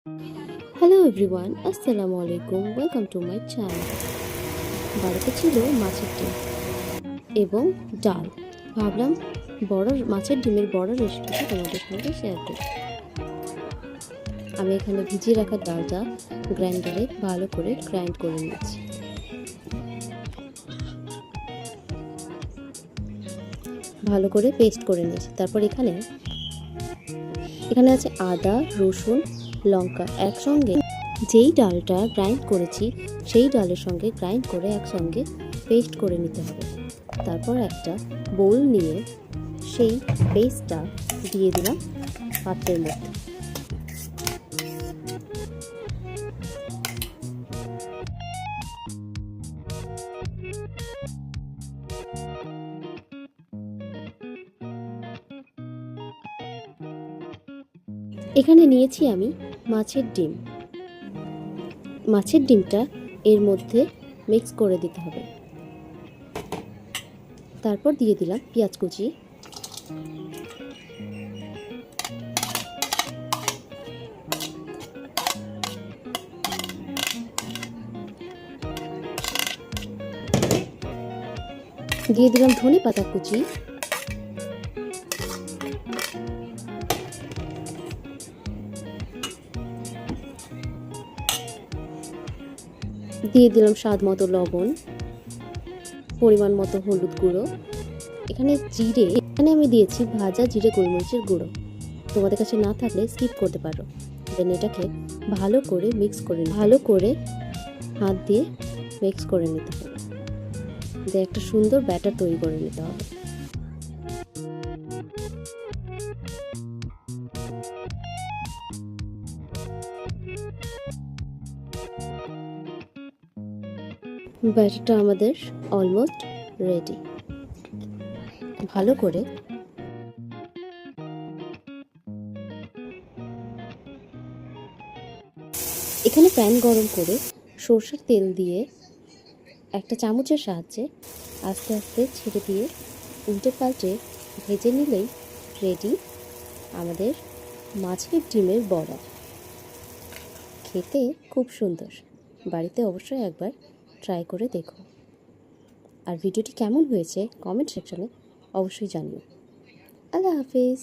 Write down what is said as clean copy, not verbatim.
Hello everyone, আসসালামু আলাইকুম। Welcome to my channel. বাড়িতে ছিল মাছের ডিম এবং ডাল। ভাবলাম মাছের ডিমের বড় রেসিপিটা তোমাদের সঙ্গে শেয়ার করি। আমি এখানে ভিজিয়ে রাখা ডালটা গ্রাইন্ডারে ভালো করে গ্রাইন্ড করে নিয়েছি। ভালো করে পেস্ট করে নিয়েছি। তারপর এখানে আছে আদা, রসুন, লঙ্কা একসঙ্গে। যেই ডালটা গ্রাইন্ড করেছি সেই ডালের সঙ্গে গ্রাইন্ড করে একসঙ্গে পেস্ট করে নিতে হবে। তারপর একটা বোল নিয়ে সেই পেস্টটা দিয়ে দিলাম পাত্রের মধ্যে। এখানে নিয়েছি আমি মাছের ডিম। মাছের ডিমটা এর মধ্যে মিক্স করে দিতে হবে। তারপর দিয়ে দিলাম পেঁয়াজ কুচি, দিয়ে দিলাম ধনে পাতা কুচি, দিয়ে দিলাম স্বাদ মতো লবণ, পরিমাণ মতো হলুদ গুঁড়ো। এখানে আমি দিয়েছি ভাজা জিরে গোলমরিচের গুঁড়ো। তোমাদের কাছে না থাকলে স্কিপ করতে পারো। দেন এটাকে ভালো করে হাত দিয়ে মিক্স করে নিতে হবে। দিয়ে একটা সুন্দর ব্যাটার তৈরি করে নিতে হবে। ব্যাটারটা আমাদের অলমোস্ট রেডি। ভালো করে এখানে প্যান গরম করে সরষের তেল দিয়ে একটা চামচের সাহায্যে আস্তে আস্তে ছেড়ে দিয়ে উল্টে পাল্টে ভেজে নিলেই রেডি আমাদের মাছের ডিমের বড়া। খেতে খুব সুন্দর। বাড়িতে অবশ্যই একবার ট্রাই করে দেখো। আর ভিডিওটি কেমন হয়েছে কমেন্ট সেকশনে অবশ্যই জানিও। আল্লাহ হাফিজ।